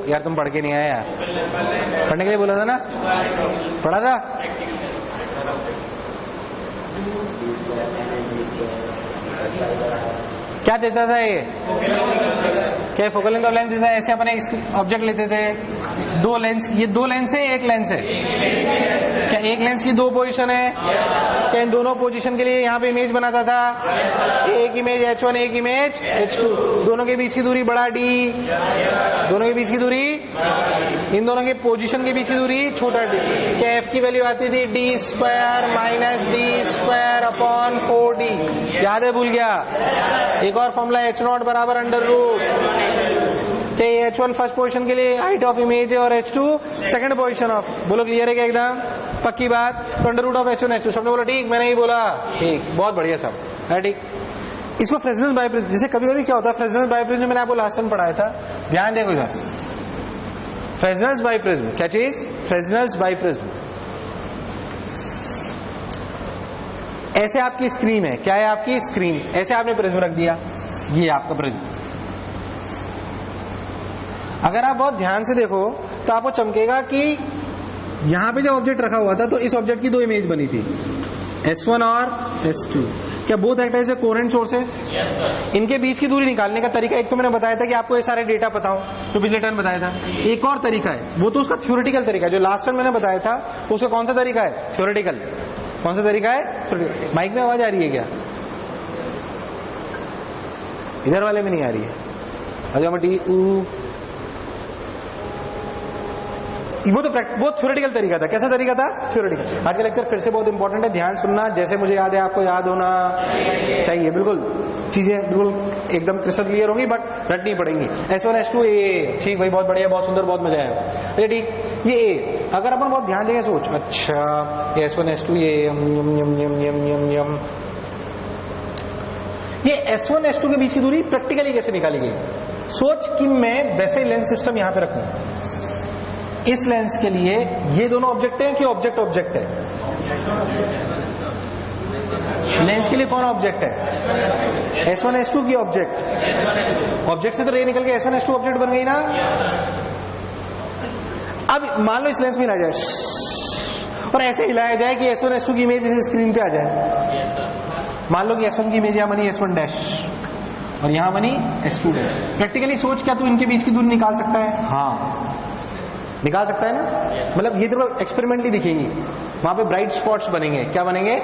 यार तुम पढ़ के नहीं आए यार, पढ़ने के लिए बोला था ना, पढ़ा था। क्या देता था ये? क्या फोकल लेंथ ऑफ लेंस देता है? ऐसे अपन एक ऑब्जेक्ट लेते थे, दो लेंस, ये दो लेंस है एक लेंस है? क्या एक लेंस की दो पोजीशन है? क्या इन दोनों पोजीशन के लिए यहाँ पे इमेज बनाता था? एक इमेज H1 एक इमेज H2, दोनों के बीच की दूरी बड़ा D, दोनों के बीच की दूरी, इन दोनों के पोजीशन के बीच की दूरी छोटा d। क्या F की वैल्यू आती थी d square minus d square upon 4d? याद है, भूल गया? एक और फॉर्मूला H0 बराबर under root, H1 first position के लिए हाइट ऑफ इमेज है और H2 सेकंड पोजीशन ऑफ। बोलो क्लियर है क्या? एकदम पक्की बात। तो under root of H1 H2 सबने बोला ठीक, मैंने ही बोला ठीक, बहुत बढ़िया सब है ठीक। इसको फ्रेस्नेल बाइप्रिज्म, जैसे कभी कभी क्या होता है फ्रेस्नेल बाइप्रिज्म, मैंने आपको लास्ट टाइम पढ़ाया था, ध्यान देखो इधर। फ्रेस्नेल्स बाइप्रिज्म क्या चीज? फ्रेस्नेल्स बाइप्रिज्म। ऐसे आपकी स्क्रीन है, क्या है आपकी स्क्रीन, ऐसे आपने प्रिज्म रख दिया, ये आपका प्रिज्म। अगर आप बहुत ध्यान से देखो तो आपको चमकेगा कि यहां पे जो ऑब्जेक्ट रखा हुआ था, तो इस ऑब्जेक्ट की दो इमेज बनी थी, S1 और S2। क्या both act as a coherent sources? इनके बीच की दूरी निकालने का तरीका, एक तो मैंने बताया था कि आपको ये सारे डेटा पता हो, तो पिछले टर्म बताया था। एक और तरीका है, वो तो उसका थ्योरेटिकल तरीका है, जो लास्ट टाइम मैंने बताया था उसका कौन सा तरीका है? थ्योरेटिकल। कौन सा तरीका है? माइक में आवाज आ रही है क्या? इधर वाले में नहीं आ रही है? वो थ्योरेटिकल तरीका था। कैसा तरीका था? थ्योरेटिकल। आज का लेक्चर फिर से बहुत इंपॉर्टेंट है, ध्यान सुनना, जैसे मुझे याद है आपको याद होना चाहिए, बिल्कुल चीजें बिल्कुल एकदम क्रिस्टल क्लियर होंगी, बट रटनी पड़ेंगी। S1 S2 A, ठीक भाई, बहुत बढ़िया, बहुत सुंदर, बहुत मजा आया। अरे ठीक, ये A, अगर अपन बहुत ध्यान देंगे सोच, अच्छा ये S1 S2 A, ये S1 S2 के बीच की दूरी प्रैक्टिकली कैसे निकाली गई? सोच कि मैं वैसे ही लेंस सिस्टम यहां पे रखूं, इस लेंस के लिए ये दोनों ऑब्जेक्ट हैं कि ऑब्जेक्ट ऑब्जेक्ट है? लेंस के लिए कौन ऑब्जेक्ट है? S1 S2 की ऑब्जेक्ट। ऑब्जेक्ट से तो रे निकल के S1 S2 ऑब्जेक्ट बन गई ना। अब मान लो इस लेंस में हिलाया जाए और ऐसे हिलाया जाए कि S1 S2 की इमेज इस स्क्रीन पे आ जाए। मान लो कि S1 की इमेज यहां बनी S1 डैश और यहां बनी S2 डैश। प्रैक्टिकली सोच, क्या तू इनके बीच की दूरी निकाल सकता है? हाँ, निकाल सकता है ना। मतलब ये तेरे को एक्सपेरिमेंटली दिखेंगी, वहां पे ब्राइट स्पॉट्स बनेंगे। क्या बनेंगे?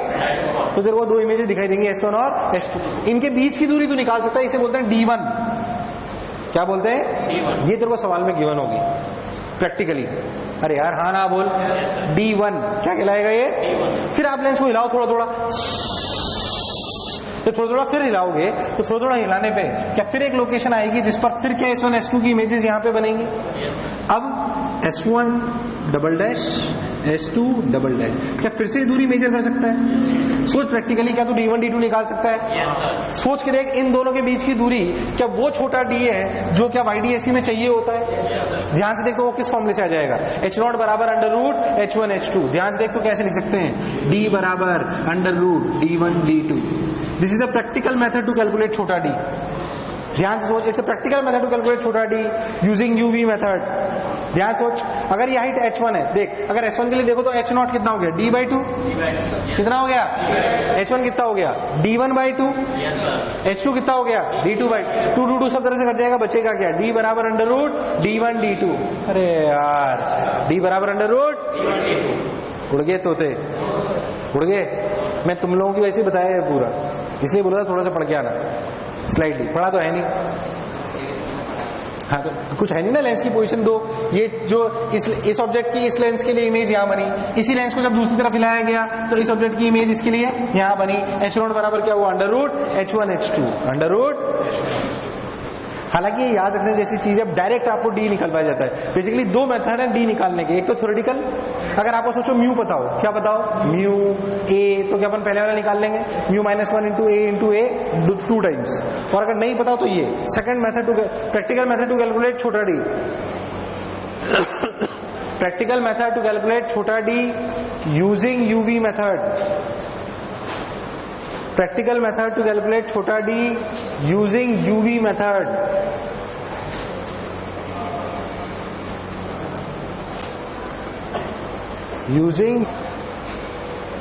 तो तेरे को दो इमेजेस दिखाई देंगी S1 और S2, इनके बीच की दूरी तो निकाल सकता है। इसे बोलते हैं D1। क्या बोलते हैं? D1। ये तेरे को सवाल में गिवन होगी प्रैक्टिकली। अरे यार हाँ ना बोल, D1 क्या कहलाएगा ये? D1। फिर आप लेंस को हिलाओ थोड़ा थोड़ा, तो थोड़ा थोड़ा फिर हिलाओगे, तो थोड़ा थोड़ा हिलाने पे क्या फिर एक लोकेशन आएगी जिस पर फिर क्या S1 S2 की इमेजेस यहां पे बनेंगी। अब S1 double dash S2 double dash, क्या फिर से दूरी मेजर कर सकता है? सोच प्रैक्टिकली, क्या तू D1 D2 निकाल सकता है? सोच के देख, इन दोनों के बीच की दूरी, क्या वो छोटा d है जो क्या YDAC में चाहिए होता है? ध्यान से देखो वो किस फॉर्मूले से आ जाएगा। H0 बराबर अंडर रूट H1 H2। ध्यान से देख तो कैसे लिख सकते हैं? D बराबर under root D1 D2। This is the practical method to calculate छोटा d। ध्यान से सोच, it's a practical method to calculate छोटा d यूजिंग UV मेथड। ध्यान सोच, अगर ये हाइट H1 है, देख अगर S1 के लिए देखो तो H0 कितना हो गया? D/2। कितना हो गया? H1 कितना हो गया? D1/2। H2 कितना हो गया? D2/2। 2 2 सब तरह से कट जाएगा, बचेगा क्या? D बराबर अंडर रूट D1 D2। अरे यार, D बराबर अंडर रूट, उड़ गए तोते, उड़ गए। मैं तुम लोगों की वैसे ही बताया है पूरा, इसलिए बोला था थोड़ा सा पढ़ के आना। स्लाइडली पढ़ा तो है नहीं, हाँ तो कुछ है नहीं ना। लेंस की पोजीशन दो, ये जो इस ऑब्जेक्ट की इस लेंस के लिए इमेज यहाँ बनी, इसी लेंस को जब दूसरी तरफ हिलाया गया तो इस ऑब्जेक्ट की इमेज इसके लिए यहाँ बनी। H0 बराबर क्या हुआ? Under root H1 H2 under root. हालांकि ये याद रखने जैसी चीज है, अब डायरेक्ट आपको डी निकलवाया जाता है। बेसिकली दो मेथड है डी निकालने के, एक तो थ्योरेटिकल, अगर आपको सोचो म्यू बताओ, क्या बताओ? म्यू ए, तो क्या अपन पहले वाला निकाल लेंगे, म्यू -1 इंटू ए 2 टाइम्स। और अगर नहीं बताओ तो ये second method to practical method to calculate छोटा D. Practical method to calculate छोटा D using UV method. Practical method to calculate छोटा d using UV method। Using,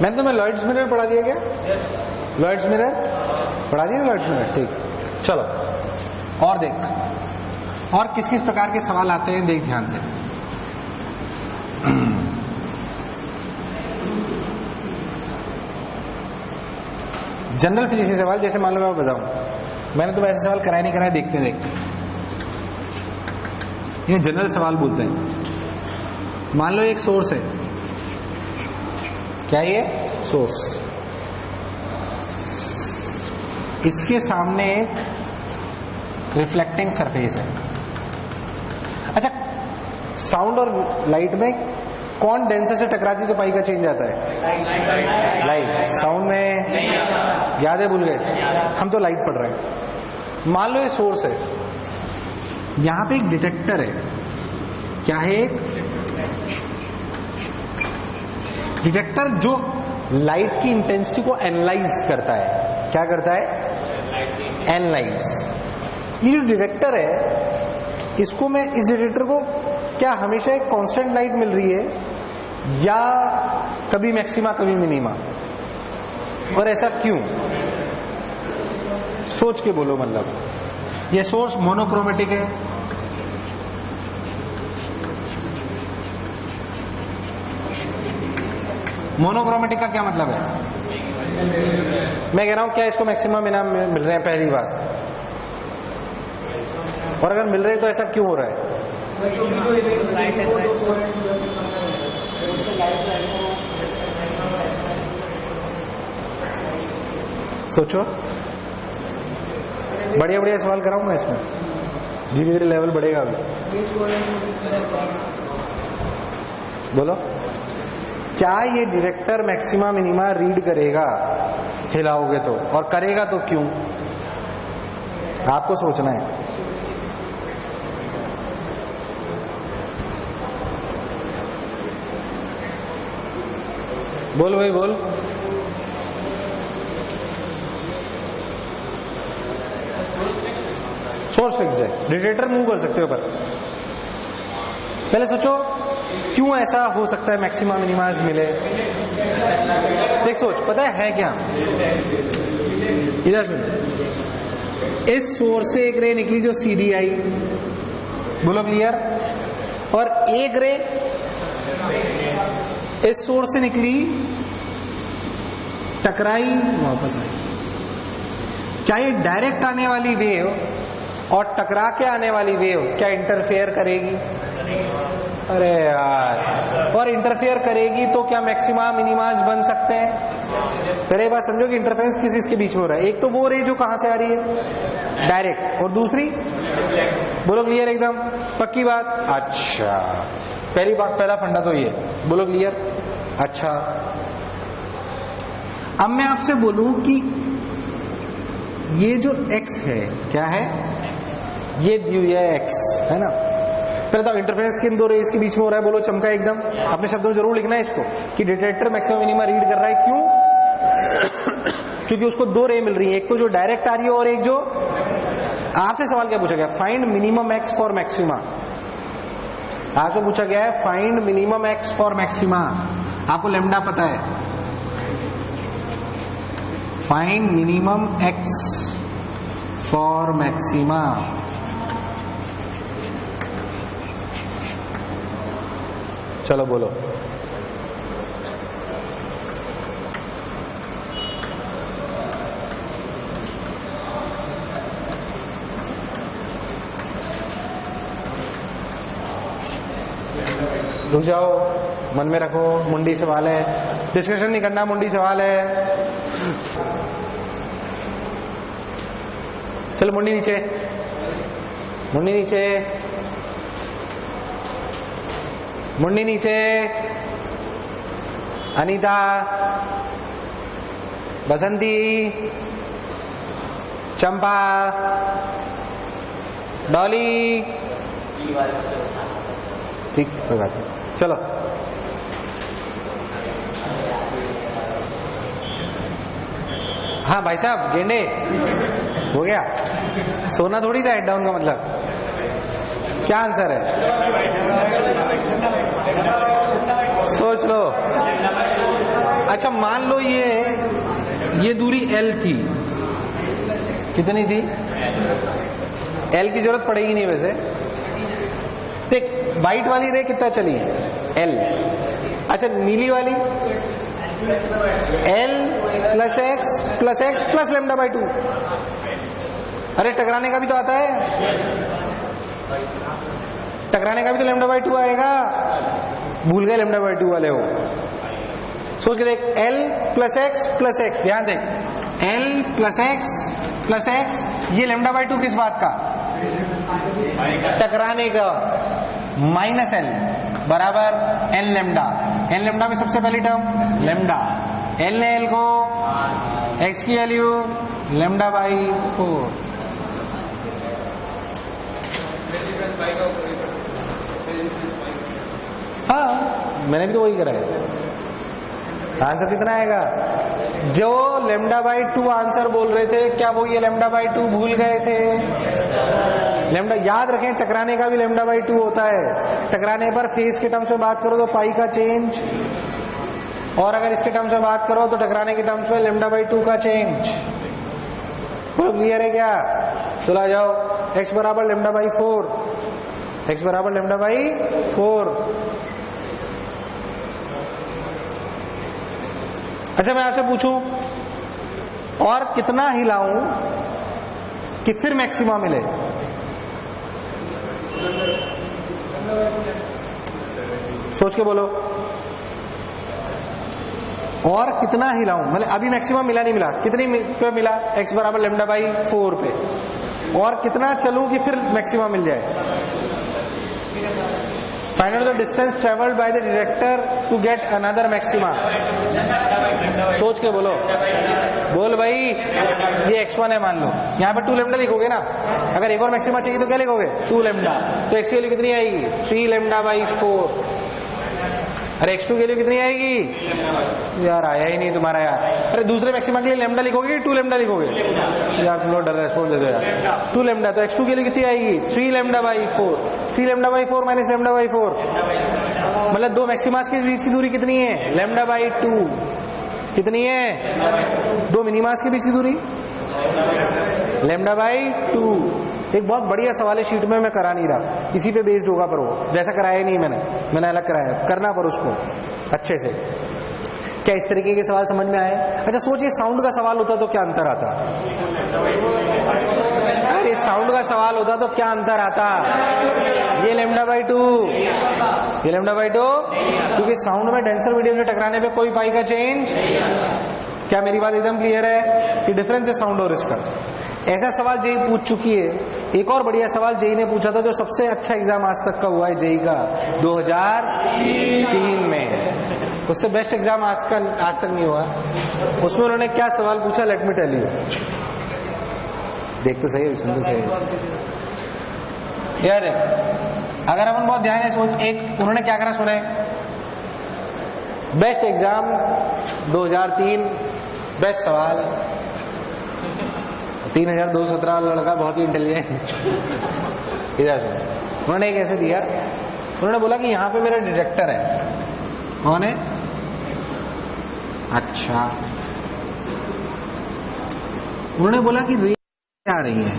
मैंने तुम्हें लॉयड्स मिरर पढ़ा दिया क्या? लॉयड्स मिरर पढ़ा दिया, लॉयड्स मिरर, ठीक। चलो और देख, और किस किस प्रकार के सवाल आते हैं देख ध्यान से। जनरल फिजिक्स के सवाल, जैसे मान लो मैं बताऊं, मैंने तुम्हें ऐसे सवाल कराए नहीं कराए, देखते देखते, ये जनरल सवाल बोलते हैं। मान लो एक सोर्स है, क्या ये सोर्स, इसके सामने एक रिफ्लेक्टिंग सरफेस है। अच्छा, साउंड और लाइट में कौन डेंसर से टकराती तो पाई का चेंज आता है? लाइट। साउंड में याद है, भूल गए हम तो, लाइट पढ़ रहे हैं। मान लो ये सोर्स है, यहां पे एक डिटेक्टर है, क्या है? एक डिटेक्टर जो लाइट की इंटेंसिटी को एनालाइज करता है। क्या करता है? एनालाइज। ये जो डिटेक्टर है, इसको मैं, इस डिटेक्टर को क्या हमेशा एक कांस्टेंट लाइट मिल रही है या कभी मैक्सिमा कभी मिनिमा, और ऐसा क्यों? सोच के बोलो। मतलब ये सोर्स मोनोक्रोमेटिक है, मोनोक्रोमेटिक का क्या मतलब है? मैं कह रहा हूं क्या इसको मैक्सिमम इनाम मिल रहे हैं? पहली बात, और अगर मिल रहे हैं तो ऐसा क्यों हो रहा है? सोचो, बढ़िया बढ़िया सवाल कराऊं मैं इसमें, धीरे धीरे लेवल बढ़ेगा अभी। बोलो, क्या ये डिटेक्टर मैक्सिमा मिनिमा रीड करेगा हिलाओगे तो, और करेगा तो क्यों? आपको सोचना है। बोल भाई बोल। सोर्स फिक्स है, डिटेक्टर मूव कर सकते हो, पर पहले सोचो क्यों ऐसा हो सकता है मैक्सिमा मिनिमाज मिले। देख सोच, पता है क्या? इधर सुन, इस सोर्स से एक रे निकली जो सीधी आई, बोलो क्लियर, और एक रे इस सोर्स से निकली, टकराई, वापस आई। क्या ये डायरेक्ट आने वाली वेव और टकरा के आने वाली वेव क्या इंटरफेयर करेगी? अरे यार, और इंटरफेयर करेगी तो क्या मैक्सिमा मिनिमाज बन सकते हैं? पहले बात समझो कि इंटरफेरेंस किस इसके बीच में हो रहा है। एक तो वो रे जो कहां से आ रही है, डायरेक्ट, और दूसरी, बोलो क्लियर, एकदम पक्की बात। अच्छा, पहली बात, पहला फंडा तो ये, बोलो क्लियर। अच्छा, अब मैं आपसे बोलूं कि ये जो x है, क्या है? ये दी हुई है x, है ना? पहले तो इंटरफेरेंस किन दो रेस के बीच में हो रहा है, बोलो चमका एकदम। अपने शब्दों में जरूर लिखना है इसको कि डिटेक्टर मैक्सिमम मिनिमा रीड कर रहा है, क्यों? क्योंकि उसको दो रे मिल रही है, एक तो जो डायरेक्ट आ रही है और एक जो, आपसे सवाल क्या पूछा गया? Find minimum x for maxima. आपसे पूछा गया है find minimum x for maxima. आपको लेमडा पता है, find minimum x for maxima. चलो बोलो, रुक जाओ, मन में रखो, मुंडी सवाल है, डिस्कशन नहीं करना, मुंडी सवाल है। चलो मुंडी नीचे, मुंडी नीचे, मुंडी नीचे। अनीता, बसंती, चंपा, डॉली, ठीक, कोई बात नहीं। चलो हाँ भाई साहब, गेंडे हो गया, सोना थोड़ी था हेड डाउन का मतलब। क्या आंसर है? सोच लो। अच्छा मान लो ये दूरी L थी, कितनी थी? L की जरूरत पड़ेगी नहीं वैसे। देख व्हाइट वाली रे कितना चली? L। अच्छा नीली वाली L plus x plus lambda by 2। अरे टकराने का भी तो आता है, टकराने का भी तो लेमडा बाई 2 आएगा। भूल गए लेमडा बाई 2 वाले हो। सोच के देख, L प्लस एक्स, ध्यान देख L प्लस एक्स, ये लेमडा बाई 2 किस बात का? टकराने का। माइनस L बराबर N लेमडा में सबसे पहली टर्म लेमडा, L ने L को x की वैल्यू लेमडा बाई 4। हाँ मैंने भी तो वही करा है। आंसर कितना आएगा? जो लेमडा बाई 2 आंसर बोल रहे थे, क्या वो ये लेमडा बाई 2 भूल गए थे? लेमडा याद रखें, टकराने का भी लेमडा बाई 2 होता है। टकराने पर फेस के टर्म्स में बात करो तो पाई का चेंज, और अगर इसके टर्म्स में बात करो तो टकराने के टर्म्स में लेमडा बाई 2 का चेंज। क्लियर है क्या? चलो आ जाओ, x बराबर लेमडा बाई 4, x बराबर लेमडा बाई 4। अच्छा मैं आपसे पूछूं, और कितना हिलाऊं कि फिर मैक्सिमा मिले? सोच के बोलो। और कितना हिलाऊं, मतलब अभी मैक्सिमम मिला नहीं मिला, कितनी पे मिला? x बराबर लेमडा बाई 4 पे। और कितना चलूं कि फिर मैक्सिमम मिल जाए? Find out the distance travelled by the detector to get another maxima. सोच के बोलो, बोल भाई। ये x1 है मान लो, यहाँ पे 2 लेमडा लिखोगे ना। अगर एक और मैक्सिमा चाहिए तो क्या लिखोगे? 2 लेमडा। तो x की वैल्यू कितनी आएगी? 3 लेमडा बाई 4। अरे x2 की वैल्यू कितनी आएगी? यार आया ही नहीं तुम्हारा यार। अरे दूसरे मैक्सिमा के लिए लेमडा लिखोगे कि 2 लेमडा लिखोगे? यार तुम लोग डर रेस्पॉन्स दे दो यार। 2 लेमडा, तो x2 की वैल्यू कितनी आएगी? 3 lambda by 4। 3 lambda by 4 minus lambda by 4, मतलब दो मैक्सिमास के बीच की दूरी कितनी है? Lambda by 2। कितनी है? दो मिनिमास के बीच की दूरी लेमडा बाई 2। एक बहुत बढ़िया सवाल है, शीट में मैं करा नहीं रहा, इसी पे बेस्ड होगा, पर वो वैसा कराया नहीं मैंने अलग कराया, करना पर उसको अच्छे से। क्या इस तरीके के सवाल समझ में आए? अच्छा सोचिए, साउंड का सवाल होता तो क्या अंतर आता? अरे साउंड का सवाल होता तो क्या अंतर आता? ये लेमडा बाई 2, ये लेमडा बाई 2, क्योंकि साउंड में डेंसर मीडियम से टकराने पे कोई पाई का चेंज। क्या मेरी बात एकदम क्लियर है? कि डिफरेंस है साउंड और इसका। ऐसा सवाल जेई पूछ चुकी है। एक और बढ़िया सवाल जेई ने पूछा था, जो सबसे अच्छा एग्जाम आज तक का हुआ है जेई का, 2003 में। उससे बेस्ट एग्जाम आज तक नहीं हुआ। उसमें उन्होंने क्या सवाल पूछा, लेट मी टेल यू। देख तो सही, सुन तो सही यार। अगर अपन बहुत ध्यान से सोच, एक उन्होंने क्या करा सुने, बेस्ट एग्जाम 2003, बेस्ट सवाल। 3217 लड़का बहुत ही इंटेलिजेंट। इधर सुन, उन्होंने एक ऐसे दिया, उन्होंने बोला कि यहां पे मेरा डिटेक्टर है। कौन है? अच्छा, उन्होंने बोला कि रे आ रही है,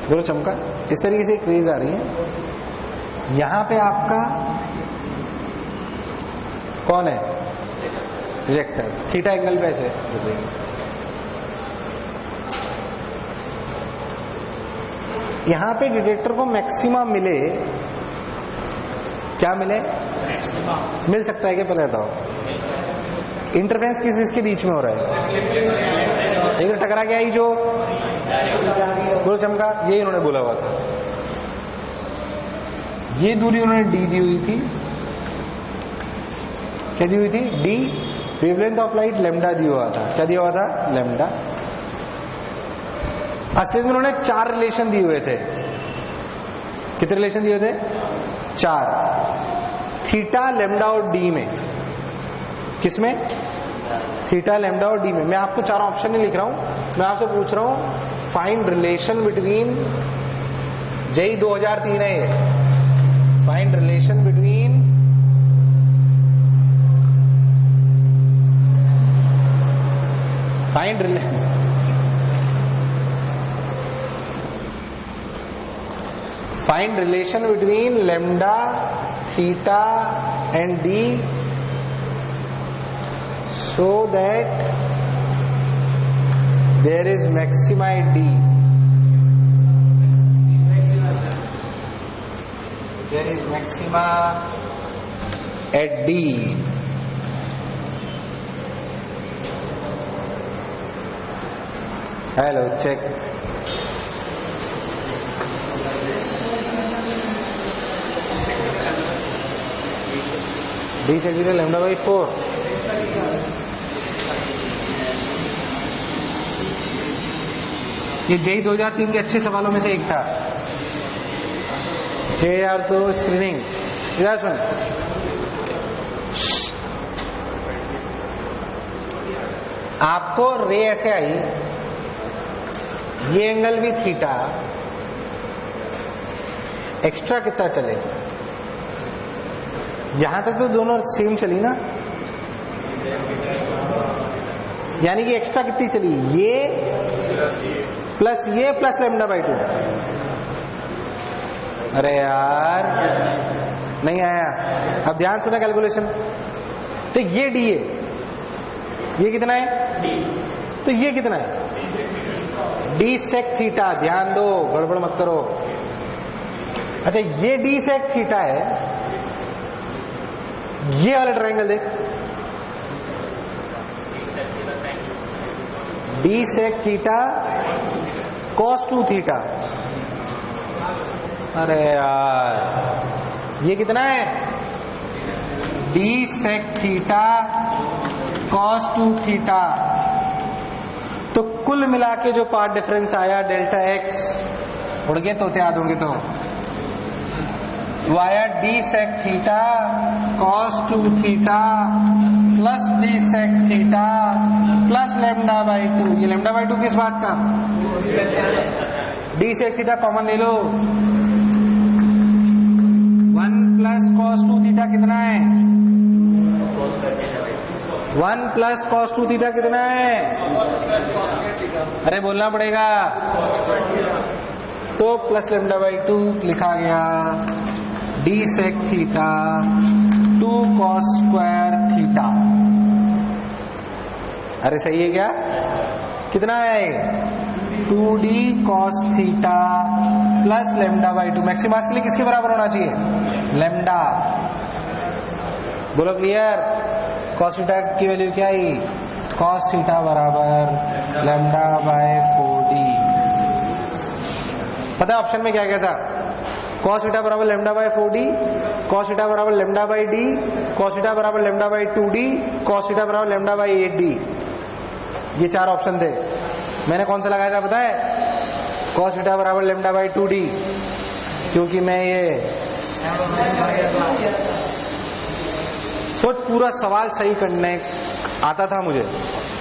बोलो चमका, इस तरीके से एक रेज आ रही है। यहां पे आपका कौन है? डिटेक्टर। थीटा एंगल पे ऐसे यहां पे डिटेक्टर को मैक्सिमा मिले, क्या मिले? मिल सकता है क्या? पहले बताओ, इंटरफेरेंस किस इसके बीच में हो रहा है? इधर टकरा गया ही जो, बोलो चमका, यही उन्होंने बोला हुआ था। ये दूरी उन्होंने डी दी हुई थी। क्या दी हुई थी? D. Wavelength of light lambda दिया हुआ था। क्या दिया हुआ था? लेमडा। असली में उन्होंने 4 रिलेशन दिए हुए थे। कितने रिलेशन दिए थे? 4। थीटा, लेमडा और डी में। किसमें? थीटा, लेमडा और डी में। मैं आपको 4 ऑप्शन नहीं लिख रहा हूं, मैं आपसे पूछ रहा हूं फाइंड रिलेशन बिटवीन जेई 2003 है ये। Find relation between Find relation between lambda, theta and d so that there is maxima at d. There is maxima at d. Hello, check. D से जीरो लैम्डा बाई 4। ये JEE 2003 के अच्छे सवालों में से एक था। JR तो स्क्रीनिंग इधर सुन। आपको रे ऐसे आई, ये एंगल भी थीटा, एक्स्ट्रा कितना चले? यहां तक तो दोनों सेम चली ना, यानी कि एक्स्ट्रा कितनी चली? ये प्लस लैम्डा बाई 2। अरे यार नहीं आया। अब ध्यान सुना कैलकुलेशन। तो ये डी है, ये कितना है? तो ये कितना है? D sec theta. ध्यान दो, गड़बड़ मत करो। अच्छा, ये डी सेक थीटा है। ये वाला ट्रायंगल देख, D sec theta cos 2 theta. अरे यार ये कितना है? D sec theta cos 2 theta. तो कुल मिला के जो पार्ट डिफरेंस आया डेल्टा एक्स, उड़ गए तो याद होंगे तो, via D sec theta cos 2 theta plus D sec theta plus lambda by 2। ये लैम्डा बाई 2 किस बात का? डी सेक थीटा कॉमन ले लो। 1 प्लस कॉस 2 थीटा कितना है? 1 प्लस कॉस 2 थीटा कितना है? अरे बोलना पड़ेगा। तो प्लस लैम्डा बाई 2 लिखा गया। D sec theta 2 cos square theta. अरे सही है क्या? कितना है? 2d cos theta plus lambda by 2। Maximas के लिए किसके बराबर होना चाहिए? लैम्डा। बोलो क्लियर? कॉस थीटा की वैल्यू क्या है? कॉस थीटा बराबर लैम्डा बाय 4d। पता है ऑप्शन में क्या क्या था? कॉस थीटा बराबर lambda by 4d, cos theta बराबर lambda by d, cos theta बराबर lambda by 2d, cos theta बराबर लैम्डा बाई 8d। ये 4 ऑप्शन थे। मैंने कौन सा लगाया था पता है? कॉस थीटा बराबर लैम्डा बाई 2d, क्योंकि मैं ये सोच पूरा सवाल सही करने आता था मुझे,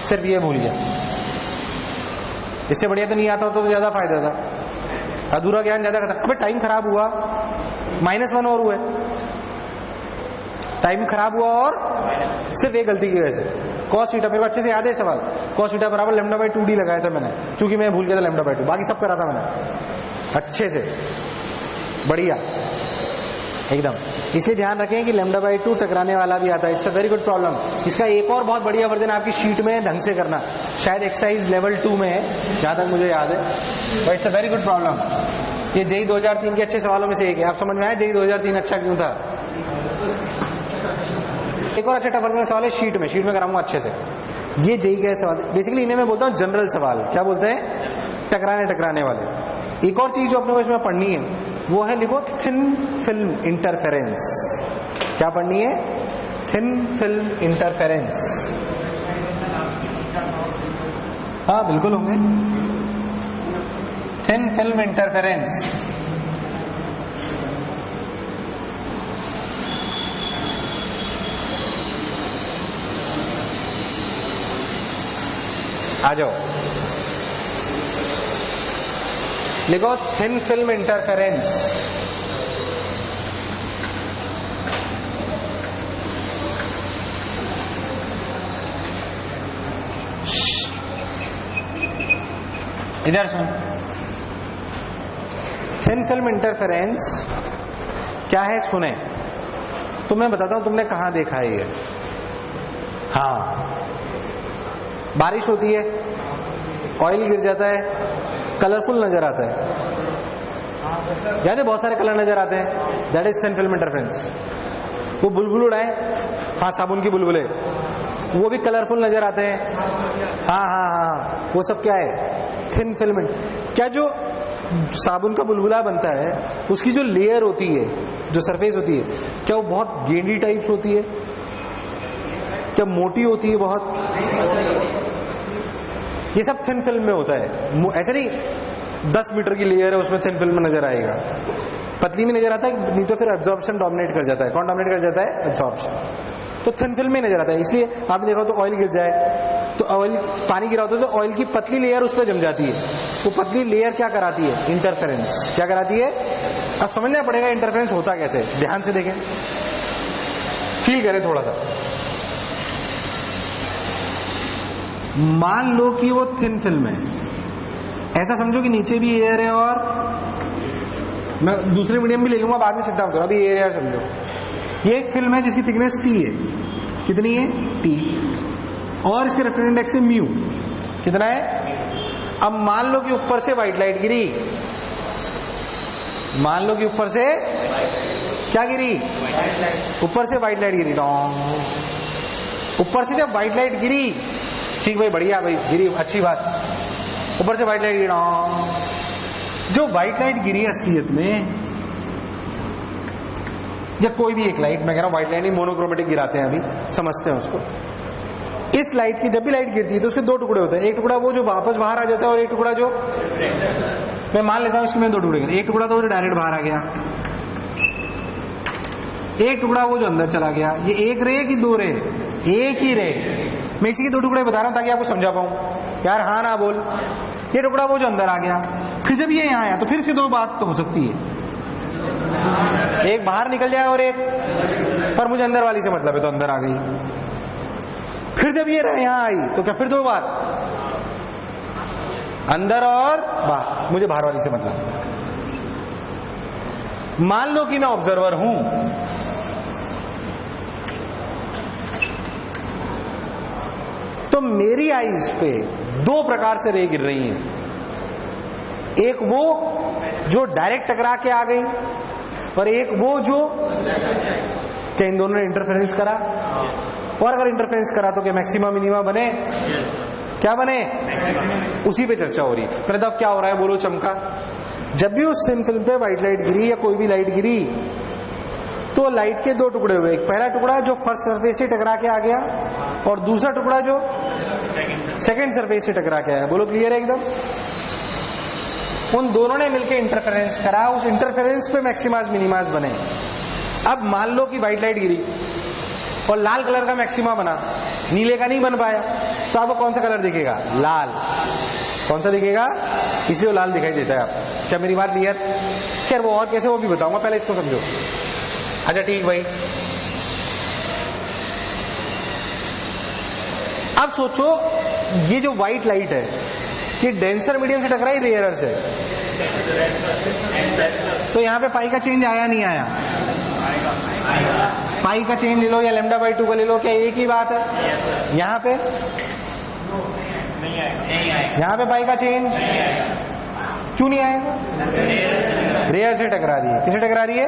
सिर्फ ये भूल गया। इससे बढ़िया तो नहीं आता होता तो ज्यादा फायदा था। अधूरा ज्ञान ज्यादा खत्म। अबे टाइम खराब हुआ, -1 और हुए। टाइम खराब हुआ और सिर्फ एक गलती की वजह से। कॉस थीटा मेरे को अच्छे से याद है सवाल। कॉस थीटा बराबर लैम्डा बाई 2d लगाया था मैंने, क्योंकि मैं भूल गया था लैम्डा बाई 2। बाकी सब करा था मैंने अच्छे से, बढ़िया एकदम। इसलिए ध्यान रखें कि लैम्डा बाई 2 टकराने वाला भी आता है। It's a very good problem. इसका एक और बहुत बढ़िया वर्जन आपकी शीट में ढंग से करना, शायद एक्सरसाइज लेवल 2 में है, जहां तक मुझे याद है। But it's a very good problem. ये जेई 2003 के अच्छे सवालों में से एक है। आप समझ में आया जेई 2003 अच्छा क्यों था? एक और अच्छा टफ सवाल है शीट में कराऊंगा अच्छे से। ये जेई का सवाल बेसिकली इन्हें मैं बोलता हूँ जनरल सवाल। क्या बोलते हैं? टकराने वाले। एक और चीज जो अपने को इसमें पढ़नी है वो है, लिखो थिन फिल्म इंटरफेरेंस। क्या पढ़नी है? Thin film interference. हाँ बिल्कुल होंगे। Thin film interference. आ जाओ। लिखो थिन फिल्म इंटरफेरेंस। इधर सुन, थिन फिल्म इंटरफेरेंस क्या है सुने तो मैं बताता हूं तुमने कहां देखा है ये। हाँ, बारिश होती है, ऑयल गिर जाता है, कलरफुल नजर आता है, याद है बहुत सारे कलर नजर आते हैं, that is thin film interference. वो बुलबुल उड़ाए, हाँ साबुन की बुलबुले, वो भी कलरफुल नजर आते हैं। हाँ हाँ हाँ, वो सब क्या है? Thin film. क्या जो साबुन का बुलबुला बनता है उसकी जो लेयर होती है, जो सरफेस होती है, क्या वो बहुत गेंडी टाइप्स होती है? क्या मोटी होती है बहुत? ये सब थिन फिल्म में होता है। ऐसे नहीं 10 मीटर की लेयर है उसमें थिन फिल्म नजर आएगा, पतली में नजर आता है, नहीं तो फिर एब्जॉर्प्शन डोमिनेट कर जाता है। कौन डोमिनेट कर जाता है? एब्जॉर्प्शन। तो थिन फिल्म में नजर आता है। इसलिए आपने देखा तो ऑयल गिर जाए तो ऑयल, पानी गिरा होता है तो ऑयल की पतली लेयर उस पर जम जाती है। वो पतली लेयर क्या कराती है? इंटरफेरेंस। क्या कराती है? अब समझना पड़ेगा इंटरफेरेंस होता कैसे, ध्यान से देखें, फील करें थोड़ा सा। मान लो कि वो थिन फिल्म है, ऐसा समझो कि नीचे भी एयर है, और मैं दूसरे मीडियम भी ले लूंगा बाद में, चिंता मत करो, अभी एयर समझो। ये एक फिल्म है जिसकी थिकनेस टी है। कितनी है? टी। और इसके रेफ्रेक्टिव इंडेक्स है म्यू। कितना है? अब मान लो कि ऊपर से व्हाइट लाइट गिरी, मान लो कि ऊपर से क्या गिरी? ऊपर से व्हाइट लाइट गिरी। ऊपर से जब व्हाइट लाइट गिरी, ठीक भाई, बढ़िया भाई, गिरी, अच्छी बात, ऊपर से व्हाइट लाइट गिरी। जो व्हाइट लाइट गिरी असलियत में, या कोई भी एक लाइट, मैं कह रहा हूं व्हाइट लाइट नहीं, मोनोक्रोमेटिक गिराते हैं, अभी समझते हैं उसको। इस लाइट की जब भी लाइट गिरती है तो उसके दो टुकड़े होते हैं, एक टुकड़ा वो जो वापस बाहर आ जाता है, और एक टुकड़ा जो, मैं मान लेता हूं इसके में दो टुकड़े, एक टुकड़ा तो डायरेक्ट बाहर आ गया, एक टुकड़ा वो जो अंदर चला गया। ये एक रे कि दो रे? एक ही रे। मैं इसी के दो टुकड़े बता रहा हूं ताकि आपको समझा पाऊं। यार हाँ ना बोल। ये टुकड़ा वो जो अंदर आ गया, फिर जब ये यहां आया तो फिर से दो बात तो हो सकती है, एक बाहर निकल जाए और एक, पर मुझे अंदर वाली से मतलब है तो अंदर आ गई। फिर जब ये यहां आई तो क्या फिर दो बार? अंदर और बाहर, मुझे बाहर वाली से मतलब। मान लो कि मैं ऑब्जर्वर हूं, तो मेरी आईज पे दो प्रकार से रे गिर रही हैं। एक वो जो डायरेक्ट टकरा के आ गई, और एक वो जो, क्या इन दोनों ने इंटरफेरेंस करा? और अगर इंटरफेरेंस करा तो क्या मैक्सिमा मिनिमा बने? क्या बने? उसी पे चर्चा हो रही है। पहले तब क्या हो रहा है बोलो? चमका। जब भी उस थिन फिल्म पे व्हाइट लाइट गिरी या कोई भी लाइट गिरी, तो लाइट के दो टुकड़े हुए, एक पहला टुकड़ा जो फर्स्ट सरफेस से टकरा के आ गया, और दूसरा टुकड़ा जो सेकंड सरफेस से टकरा के आया। बोलो क्लियर है एकदम? उन दोनों ने मिलकर इंटरफेरेंस करा, उस इंटरफेरेंस पे मैक्सिमास मिनिमास बने। अब मान लो कि व्हाइट लाइट गिरी और लाल कलर का मैक्सिमा बना, नीले का नहीं बन पाया, तो आपको कौन सा कलर दिखेगा? लाल। कौन सा दिखेगा? इसलिए वो लाल दिखाई देता है आपको। क्या मेरी बात क्लियर? खैर वो और कैसे वो भी बताऊंगा, पहले इसको समझो। अच्छा ठीक भाई, अब सोचो ये जो व्हाइट लाइट है ये डेंसर मीडियम से टकराई रेयरर से, तो यहां पे पाई का चेंज आया नहीं आया? पाई का चेंज ले लो या लैम्डा बाई 2 का ले लो, क्या एक ही बात है? यहां पे यहां पे पाई का चेंज क्यों नहीं आएगा? रेयर से टकरा रही है। किसे टकरा रही है?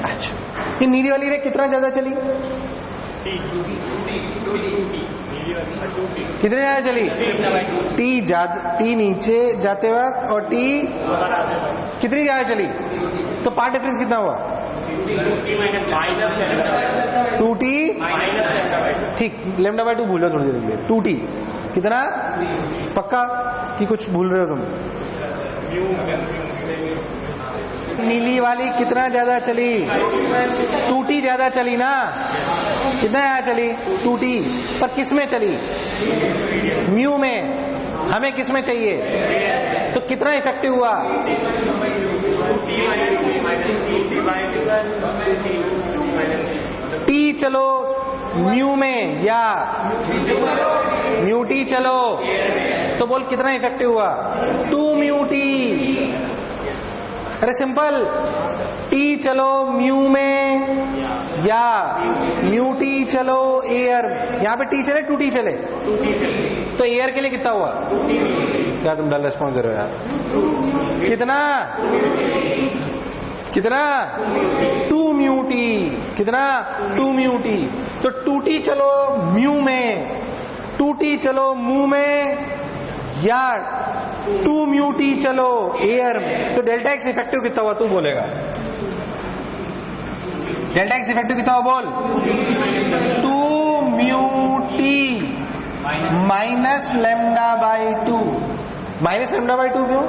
अच्छा, ये नीली वाली रे कितना ज्यादा चली? कितने ज्यादा चली? टी नीचे जाते वक्त, और टी कितनी ज्यादा चली? तो पार्ट डिफरेंस कितना हुआ? 2t। ठीक, लैम्डा बाई 2 भूल रहे हो थोड़ी देर के लिए। 2t कितना? पक्का कि कुछ भूल रहे हो तुम? नीली वाली कितना ज्यादा चली? 2t ज्यादा चली ना? कितना ज्यादा चली? 2t। पर किस में चली? म्यू में। हमें किस में चाहिए? तो कितना इफेक्टिव हुआ? टी चलो म्यू में या म्यू टी चलो, तो बोल कितना इफेक्टिव हुआ? 2 म्यू टी। अरे सिंपल, टी चलो म्यू में या म्यू टी चलो एयर, यहां पे टी चले 2 टी चले, तो एयर के लिए कितना हुआ? क्या तुम डल रिस्पॉन्स दे रहे हो यार? कितना कितना? 2 म्यू टी। कितना? 2 म्यू टी। तो 2 टी चलो म्यू में, 2 टी चलो म्यू में या 2 म्यू टी चलो एयर में, तो डेल्टा एक्स इफेक्टिव कितना हुआ? तू बोलेगा डेल्टा एक्स इफेक्टिव कितना हुआ? बोल। 2 mu T minus lambda by 2। Minus lambda by 2 क्यों?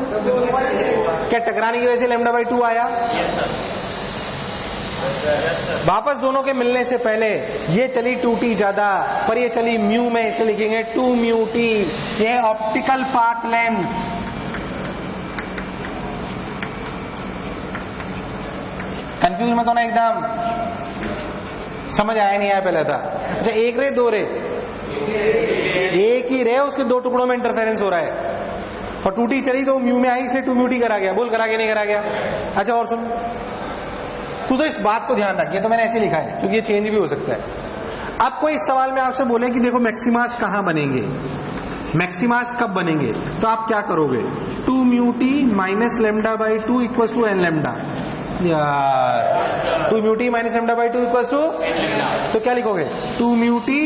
क्या टकराने की वजह से लेमडा बाई 2 आया? वापस दोनों के मिलने से पहले ये चली 2t ज्यादा, पर ये चली म्यू में, इसे लिखेंगे 2 म्यू टी। ये ऑप्टिकल पाथ लेंथ। कंफ्यूज मत होना एकदम, समझ आया नहीं आया पहले था? अच्छा, एक रे 2 रे, एक ही रे, उसके 2 टुकड़ों में इंटरफेरेंस हो रहा है, और 2t चली तो म्यू में आई, इसलिए 2 म्यू टी करा गया। बोल करा गया नहीं करा गया? अच्छा और सुन, तू तो इस बात को ध्यान रखिए, तो मैंने ऐसे लिखा है क्योंकि ये चेंज भी हो सकता है। अब कोई इस सवाल में आपसे बोले कि देखो मैक्सिमास कहां बनेंगे, मैक्सिमास कब बनेंगे, तो आप क्या करोगे? 2 mu T minus lambda by 2 equals to N lambda. यार 2 mu T minus lambda by 2 equals to, तो क्या लिखोगे? 2 mu T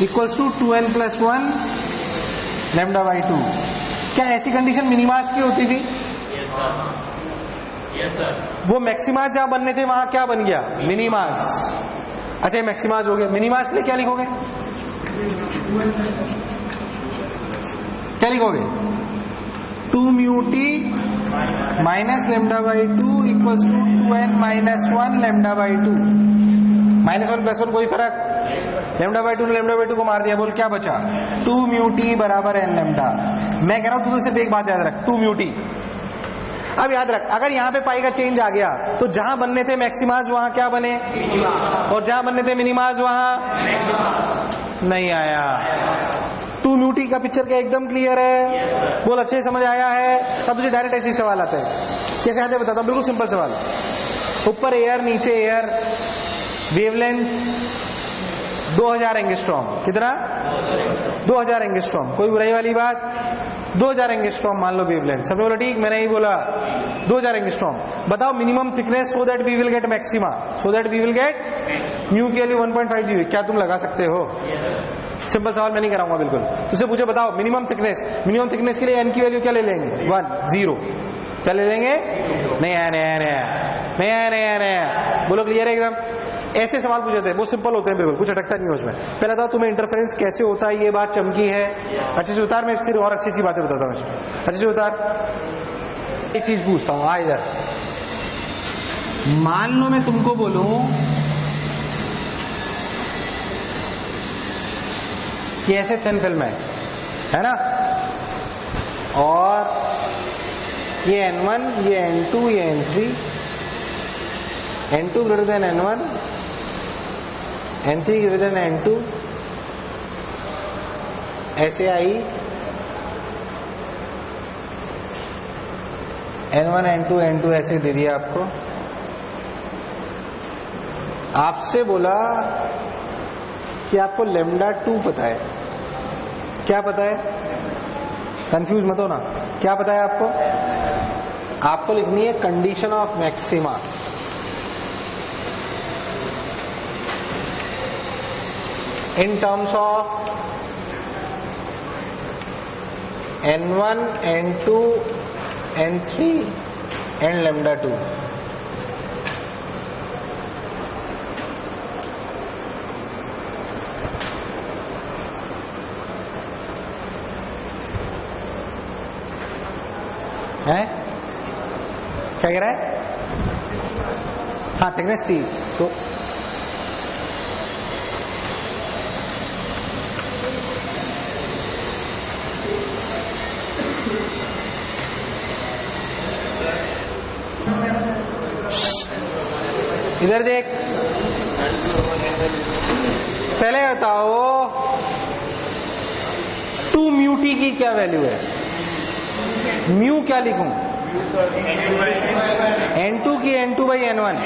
equals to 2n plus 1 lambda by 2। क्या ऐसी कंडीशन मिनिमास की होती थी? Yes sir. वो मैक्सिमास जहां बनने थे वहां क्या बन गया? मिनिमास। अच्छा, मैक्सिमास हो गया, मिनिमास के लिए क्या लिखोगे? क्या लिखोगे? 2 mu T minus lambda by 2 equals to 2n minus 1 lambda by 2। Minus 1 plus 1 कोई फर्क? लेमडा बाई 2 ने लेमडा बाई 2 को मार दिया, बोल क्या बचा? 2 म्यू टी बराबर n लेमडा। मैं कह रहा हूं तू तो सिर्फ एक बात याद रख, 2 म्यू टी। अब याद रख, अगर यहां पे पाई का चेंज आ गया तो जहां बनने थे मैक्सिमास वहां क्या बने? और जहां बनने थे मिनिमास वहां नहीं आया। 2 म्यू टी का पिक्चर क्या एकदम क्लियर है? बोल अच्छे समझ आया है? अब तुझे डायरेक्ट ऐसे सवाल आता है। कैसे आते हैं बताता हूं, बिल्कुल सिंपल सवाल। ऊपर एयर, नीचे एयर, वेवलेंथ 2000 एंगस्ट्रॉम। कितना? 2000 एंगस्ट्रॉम। कोई बुराई वाली बात? 2000 एंगस्ट्रॉम मान लो वेवलेंथ। सबने बोला ठीक, मैंने ही बोला 2000 एंगस्ट्रॉम। बताओ minimum thickness so that we will get maxima, so that we will get mu की वैल्यू 1.5 जी। क्या तुम लगा सकते हो? सिंपल सवाल मैं नहीं कराऊंगा बिल्कुल। तुझसे पूछे बताओ मिनिमम थिकनेस, मिनिमम थिकनेस के लिए एन की वैल्यू क्या ले लेंगे? 1 0। क्या ले लेंगे? नहीं आया नहीं आया नहीं आया नहीं आया नहीं आया नहीं आया। बोलो क्लियर है एकदम? ऐसे सवाल पूछे थे, वो सिंपल होते हैं बिल्कुल, कुछ अटकता नहीं है उसमें। पहले था तुम्हें इंटरफेरेंस कैसे होता है, ये बात चमकी है, अच्छे से उतार। मैं फिर और अच्छी सी बातें बताता हूँ इसमें, अच्छे से उतार। एक चीज पूछता हूँ, आ इधर। मान लो मैं तुमको बोलूं कि ऐसे थिन फिल्म है ना, और ये N1, ये N2, ये N3, N2 greater than N1, N3 greater than N2, ऐसे आई N1, N2, N2 ऐसे दे दिया आपको। आपसे बोला कि आपको लेमडा 2 पता है। क्या पता है? कंफ्यूज मत हो ना, क्या पता है आपको? आपको लिखनी है condition of maxima. In terms of N1, N2, N3 and lambda 2। है? क्या कह रहा है? हाँ, थिकनेस टी। तो इधर देख, पहले बताओ 2 म्यू टी की क्या वैल्यू है? म्यू क्या लिखूं? N2 की N2 by N1,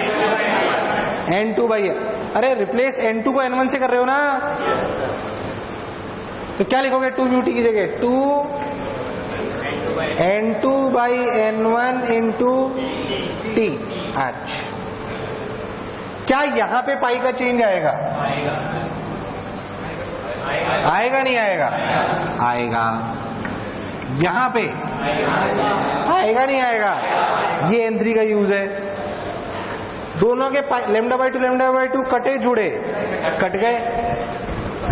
N2 by, अरे रिप्लेस N2 को N1 से कर रहे हो ना, तो क्या लिखोगे 2 म्यू टी की जगह? 2 N2 by N1 into T. अच्छा, क्या यहां पे पाई का चेंज आएगा? आएगा नहीं आएगा? आएगा। यहां पे आएगा नहीं आएगा? ये N3 का यूज है। दोनों के λ/2 कटे जुड़े, कट गए,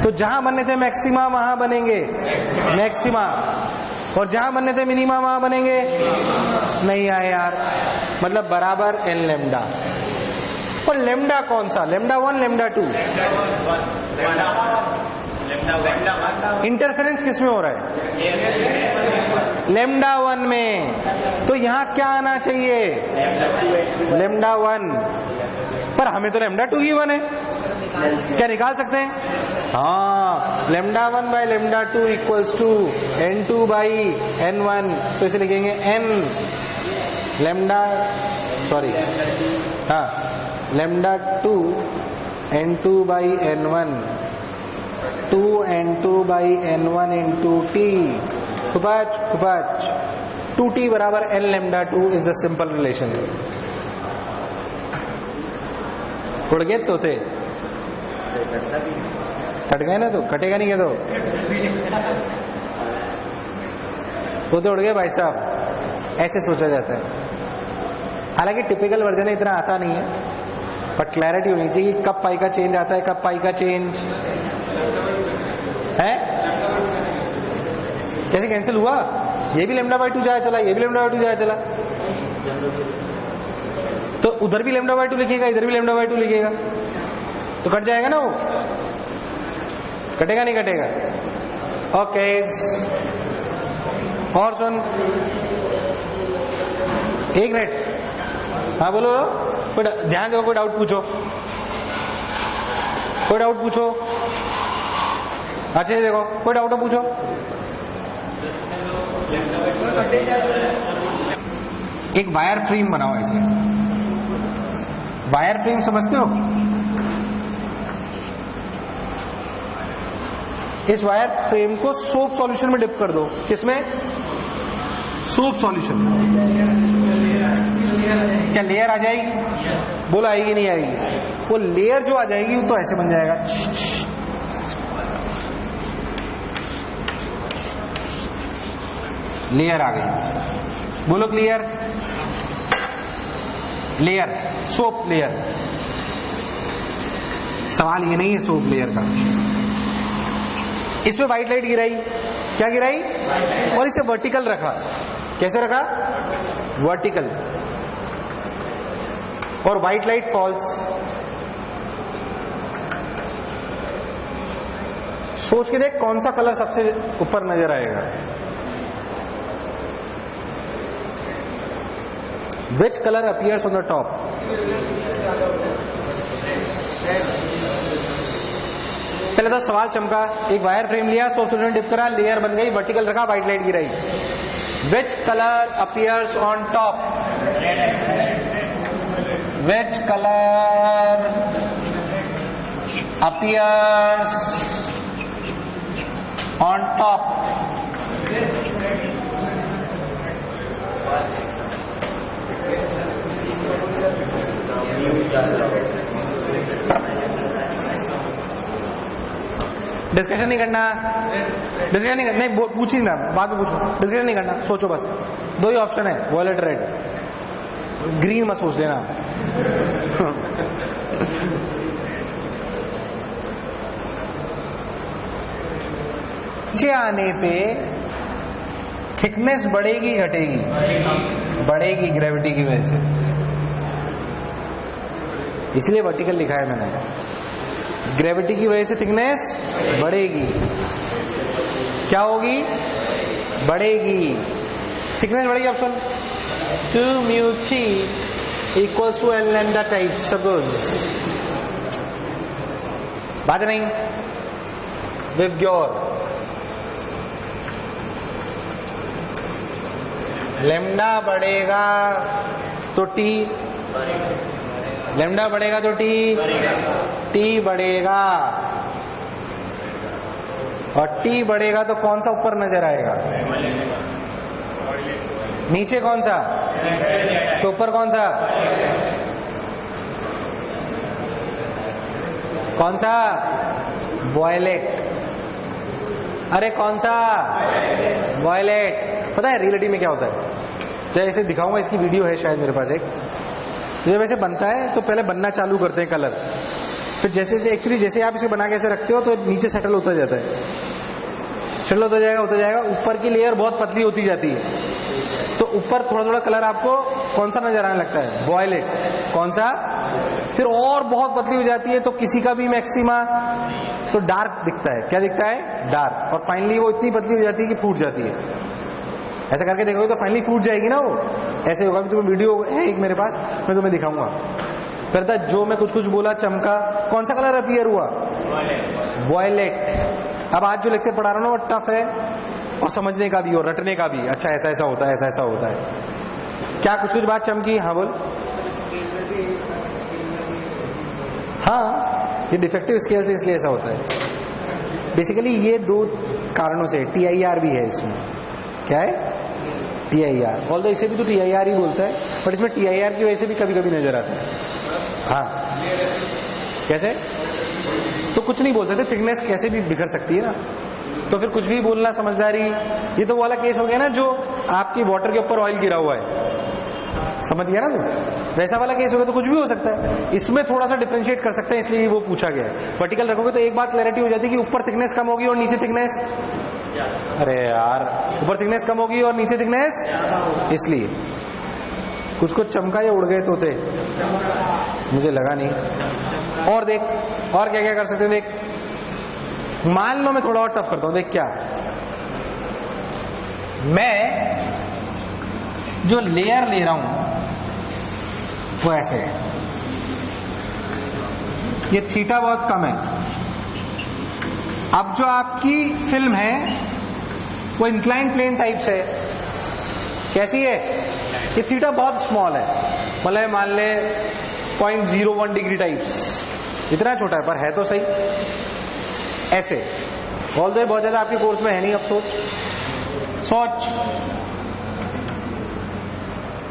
तो जहां बनने थे मैक्सिमा वहां बनेंगे मैक्सिमा, और जहां बनने थे मिनिमा वहां बनेंगे नहीं आए यार, मतलब बराबर n लैम्डा। और लैम्डा कौन सा? λ1 λ2? इंटरफेरेंस किस में हो रहा है? λ1 में। तो यहां क्या आना चाहिए? λ1, पर हमें तो λ2 ही 1 है, क्या निकाल सकते हैं? हाँ, λ1 by λ2 equals to N2 by N1, तो इसे लिखेंगे n लैम्डा, सॉरी, हाँ, λ2 N2 by N1, 2 N2 by N1 into T. खुपाच 2t बराबर n λ2 is the simple relation. उड़ गए तोते, कट गए ना, तो कटेगा नहीं है तो उड़ गए भाई साहब, ऐसे सोचा जाता है। हालांकि टिपिकल वर्जन इतना आता नहीं है, बट क्लैरिटी होनी चाहिए कि कब पाई का चेंज आता है, कब पाई का चेंज है। कैसे कैंसिल हुआ? ये भी λ/2 जाया चला, ये भी λ/2 जाया चला, तो उधर भी λ/2 लिखेगा, इधर भी λ/2 लिखेगा, तो कट जाएगा ना वो, कटेगा नहीं कटेगा? ओके, और सुन, एक मिनट, हाँ बोलो, कोई ध्यान दो, कोई डाउट पूछो, कोई डाउट पूछो। अच्छा ये देखो, कोई डाउट हो पूछो। एक वायर फ्रेम बनाओ ऐसे, वायर फ्रेम समझते हो? इस वायर फ्रेम को सोप सॉल्यूशन में डिप कर दो। किसमें? Soap solution. क्या लेयर आ जाएगी? बोलो आएगी नहीं आएगी? वो लेयर जो आ जाएगी वो तो ऐसे बन जाएगा, लेयर आ गई। बोलो क्लियर? Layer, soap layer. सवाल ये नहीं है सोप लेयर का। इसमें व्हाइट लाइट गिराई, क्या गिराई? और इसे वर्टिकल रखा। कैसे रखा? वर्टिकल। और व्हाइट लाइट फॉल्स। सोच के देख कौन सा कलर सबसे ऊपर नजर आएगा। Which color appears on the top? पहले तो सवाल चमका, एक वायर फ्रेम लिया, सोप सॉल्यूशन डिप करा, लेयर बन गई, वर्टिकल रखा, व्हाइट लाइट गिराई। Which color appears on top? Which color appears on top? Discussion नहीं करना, डिस्कशन नहीं करना, नहीं पूछ ही ना, बाद में पूछो, डिस्कशन नहीं करना, सोचो बस। दो ही ऑप्शन है, वॉयलेट रेड, ग्रीन मत सोच लेना। नीचे आने पे थिकनेस बढ़ेगी घटेगी? बढ़ेगी, ग्रेविटी की वजह से, इसलिए वर्टिकल लिखा है मैंने। ग्रेविटी की वजह से थिकनेस बढ़ेगी। क्या होगी? बढ़ेगी। थिकनेस बढ़ेगी, option 2 μ3 equals to N lambda type suppose, बात नहीं विद योर लैम्डा बढ़ेगा तो टी, लैम्डा बढ़ेगा तो टी बढ़ेगा, और टी बढ़ेगा तो कौन सा ऊपर नजर आएगा? नीचे कौन सा? तो ऊपर कौन सा? कौन सा? वॉयलेट। अरे कौन सा? वॉयलेट। पता है रियलिटी में क्या होता है? जैसे दिखाऊंगा, इसकी वीडियो है शायद मेरे पास एक। जब ऐसे बनता है तो पहले बनना चालू करते हैं कलर, फिर जैसे एक्चुअली जैसे आप इसे बना के ऐसे रखते हो तो नीचे सेटल होता जाता है, सेटल होता जाएगा, ऊपर की लेयर बहुत पतली होती जाती है, तो ऊपर थोड़ा थोड़ा कलर आपको कौन सा नजर आने लगता है? वॉयलेट। कौन सा? फिर और बहुत पतली हो जाती है तो किसी का भी मैक्सिमा तो डार्क दिखता है। क्या दिखता है? डार्क। और फाइनली वो इतनी पतली हो जाती है कि फूट जाती है। ऐसा करके देखोगे तो फाइनली फूट जाएगी ना वो। ऐसे होगा कि तुम्हें वीडियो है एक मेरे पास, मैं तुम्हें दिखाऊंगा। फिर था जो मैं कुछ कुछ बोला चमका, कौन सा कलर अपीयर हुआ? वॉयलेट। अब आज जो लेक्चर पढ़ा रहा हूं ना वो टफ है और समझने का भी और रटने का भी। अच्छा ऐसा ऐसा होता है, ऐसा ऐसा होता है। क्या कुछ कुछ बात चमकी? हाँ बोल। हाँ, ये डिफेक्टिव स्केल से इसलिए ऐसा होता है। बेसिकली ये दो कारणों से, TIR भी है इसमें। क्या है? TIR। ऑल्दो इसे भी तो TIR ही बोलता है, बट इसमें TIR की वजह से भी कभी कभी नजर आता है। हाँ, कैसे? तो कुछ नहीं बोल सकते, थिकनेस कैसे भी बिखर सकती है ना, तो फिर कुछ भी बोलना समझदारी। ये तो वो वाला केस हो गया ना जो आपकी वाटर के ऊपर ऑयल गिरा हुआ है, समझ गया ना तू? वैसा वाला केस हो गया तो कुछ भी हो सकता है। इसमें थोड़ा सा डिफरेंशिएट कर सकते हैं, इसलिए वो पूछा गया है। वर्टिकल रखोगे तो एक बात क्लैरिटी हो जाती है कि ऊपर थिकनेस कम होगी और नीचे थिकनेस, अरे यार, ऊपर थिकनेस कम होगी और नीचे थिकनेस, इसलिए कुछ कुछ चमका या उड़ गए तोते, मुझे लगा नहीं। और देख, और क्या क्या कर सकते हैं देख। मान लो मैं थोड़ा और टफ करता हूं, देख क्या, मैं जो लेयर ले रहा हूं वो ऐसे है, ये थीटा बहुत कम है। अब जो आपकी फिल्म है वो इंक्लाइन प्लेन टाइप से है। कैसी है? ये थीटा बहुत स्मॉल है, मतलब मान ले 0.01 डिग्री टाइप्स, इतना छोटा है पर है तो सही ऐसे। ऑल्दो बहुत ज्यादा आपके कोर्स में है नहीं। अब सोच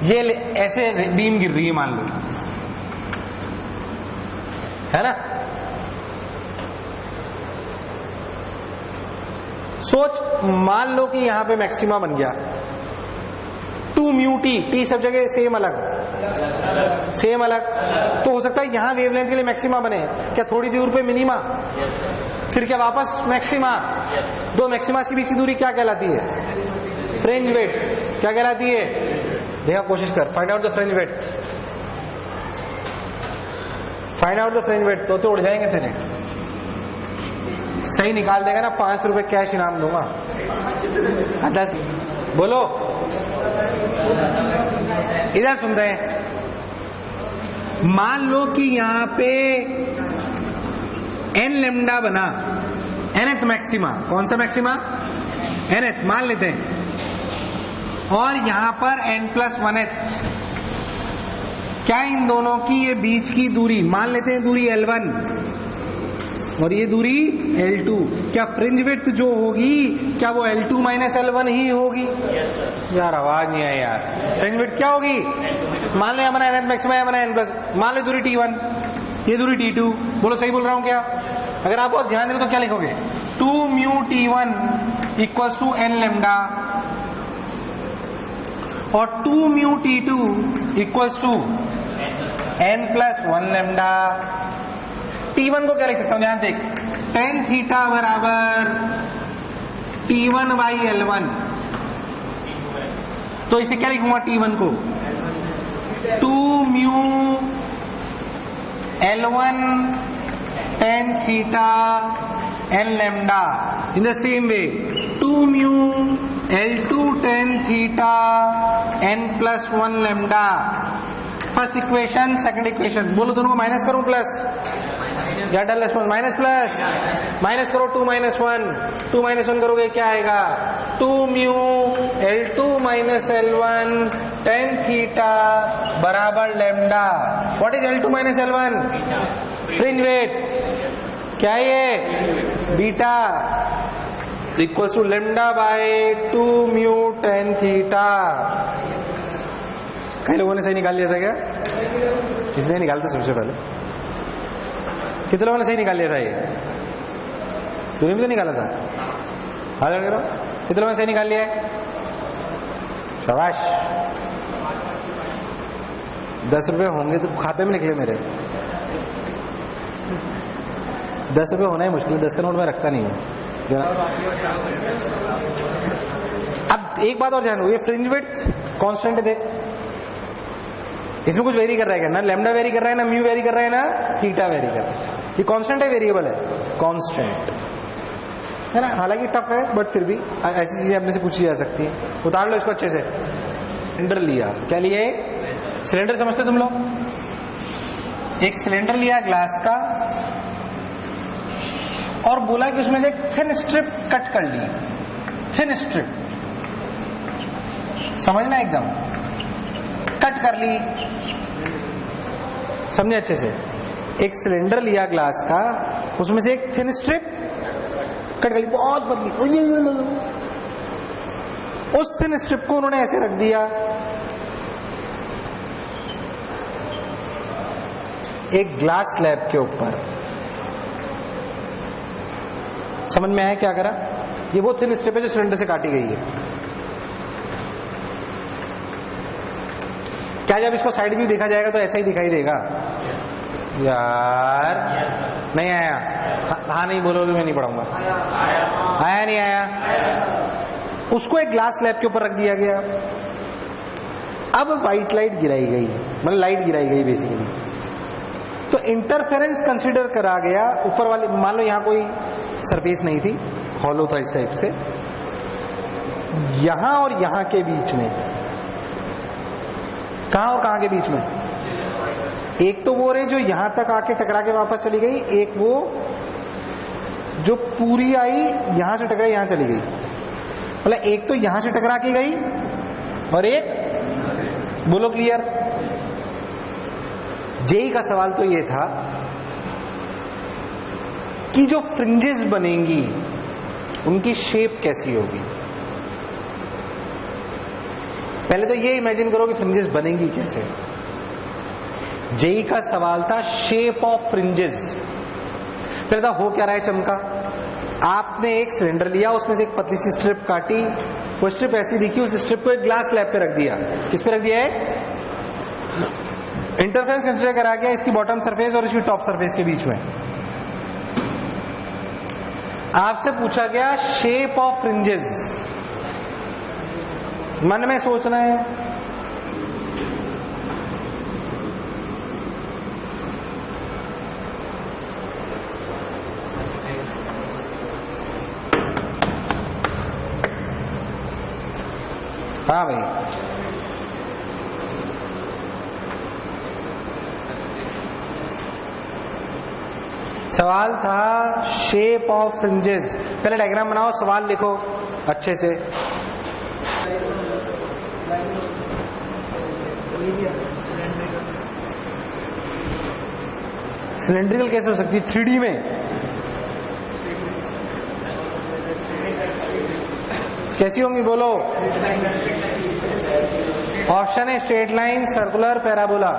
ये ऐसे बीम गिर रही है मान लो, है ना? सोच मान लो कि यहां पे मैक्सिमा बन गया 2 म्यू टी, टी सब जगह सेम अलग, सेम अलग। तो हो सकता है यहां वेवलेंथ के लिए मैक्सिमा बने, क्या थोड़ी दूर पे मिनिमा, फिर क्या वापस मैक्सिमा। दो मैक्सिमास के बीच की दूरी क्या कहलाती है? Fringe width. क्या कहलाती है? देखा, कोशिश कर, find out the fringe width, find out the fringe width. तो उड़ जाएंगे तेरे, सही निकाल देगा ना 5 रुपए कैश इनाम दूंगा। 10 बोलो, इधर सुनते हैं। मान लो कि यहां पे n लैम्डा बना, nth मैक्सिमा। कौन सा मैक्सिमा? nth मान लेते हैं, और यहां पर n+1th। क्या इन दोनों की ये बीच की दूरी मान लेते हैं, दूरी L1 और ये दूरी L2। क्या फ्रिंज विड्थ जो होगी क्या वो L2 - L1 ही होगी? यार आवाज नहीं आई यार। फ्रिंज विड्थ क्या होगी? मान ले हमारा nth मैक्सिमा है, हमारा n+, मान ले दूरी T1, ये दूरी T2। बोलो सही बोल रहा हूं क्या? अगर आप बहुत ध्यान देंगे तो क्या लिखोगे? 2 म्यू T1 = n लैम्डा और 2 mu T2 = n+1 lambda. T1 को क्या लिख सकता हूं? ध्यान देख, tan थीटा बराबर T1/L1। तो इसे क्या लिखूंगा T1 को? 2 mu L1 tan theta n lambda. In the same way 2 mu L2 tan theta n+1 lambda. First equation second equation, बोलो दोनों को माइनस करूं प्लस या डल रेस्पॉन्स, माइनस प्लस माइनस करो 2 - 1, 2 - 1 करोगे क्या आएगा 2 mu L2 - L1 tan theta बराबर lambda. What is L2 - L1? Fringe width, क्या है ये beta, equal to lambda by 2 mu tan theta. कई लोगों ने सही निकाल लिया था क्या? इसलिए निकालते सबसे पहले, कितने लोगों ने सही निकाल लिया था? ये तूने भी तो निकाला था, हाँ करो, कितने लोगों ने सही निकाल लिया है? शाबाश। 10 रुपए होंगे तो खाते में लिख ले मेरे, 10 रुपए होना ही मुश्किल है, 10 का नोट मैं रखता नहीं हूं। अब एक बात और जान लो, ये फ्रिंज विड्थ कांस्टेंट है, देख इसमें कुछ वेरी कर रहा है क्या? ना लैम्डा वेरी कर रहा है, ना म्यू वेरी कर रहा है, ना थीटा वेरी कर रहा है। ये कांस्टेंट है वेरिएबल है? कांस्टेंट है ना। हालांकि टफ है बट फिर भी ऐसी चीजें अपने से पूछी जा सकती है। उतार लो इसको अच्छे से। सिलेंडर लिया, क्या लिया? सिलेंडर समझते तुम लोग? एक सिलेंडर लिया ग्लास का और बोला कि उसमें से एक थिन स्ट्रिप कट कर ली, थिन स्ट्रिप, समझना एकदम, कट कर ली, समझे अच्छे से। एक सिलेंडर लिया ग्लास का, उसमें से एक थिन स्ट्रिप कट गई, बहुत पतली, उस थिन स्ट्रिप को उन्होंने ऐसे रख दिया, एक ग्लास स्लैब के ऊपर। समझ में आया क्या करा? ये वो थिन स्ट्रिप है जो सिलेंडर से काटी गई है। क्या जब इसको साइड व्यू देखा जाएगा तो ऐसा ही दिखाई देगा? यार नहीं आया? हाँ नहीं बोलोगे मैं नहीं पढ़ाऊंगा। आया नहीं आया? उसको एक ग्लास स्लैब के ऊपर रख दिया गया। अब व्हाइट लाइट गिराई गई, मतलब लाइट गिराई गई बेसिकली, तो इंटरफेरेंस कंसीडर करा गया। ऊपर वाले, मान लो यहां कोई सरफेस नहीं थी, हॉलो था इस टाइप से, यहां और यहां के बीच में, कहां और कहां के बीच में? एक तो वो रे जो यहां तक आके टकरा के वापस चली गई, एक वो जो पूरी आई यहां से टकराई यहां चली गई, मतलब एक तो यहां से टकरा के गई और एक, बोलो क्लियर? जेई का सवाल तो ये था कि जो फ्रिंजेस बनेंगी उनकी शेप कैसी होगी। पहले तो ये इमेजिन करो कि फ्रिंजेस बनेंगी कैसे। जेई का सवाल था शेप ऑफ फ्रिंजेस। पहले था हो क्या रहा है चमका, आपने एक सिलेंडर लिया, उसमें से एक पतली सी स्ट्रिप काटी, वो स्ट्रिप ऐसी दिखी, उस स्ट्रिप को एक ग्लास स्लैब पे रख दिया। किस पे रख दिया है? इंटरफेरेंस कंसीडर करा गया इसकी बॉटम सरफेस और इसकी टॉप सरफेस के बीच में। आपसे पूछा गया शेप ऑफ फ्रिंजेस, मन में सोचना है। हाँ भाई, सवाल था शेप ऑफ फ्रिंजेस। पहले डायग्राम बनाओ, सवाल लिखो अच्छे से। सिलेंड्रिकल कैसे हो सकती है 3D में? कैसी होंगी बोलो? ऑप्शन है straight line, circular, parabola.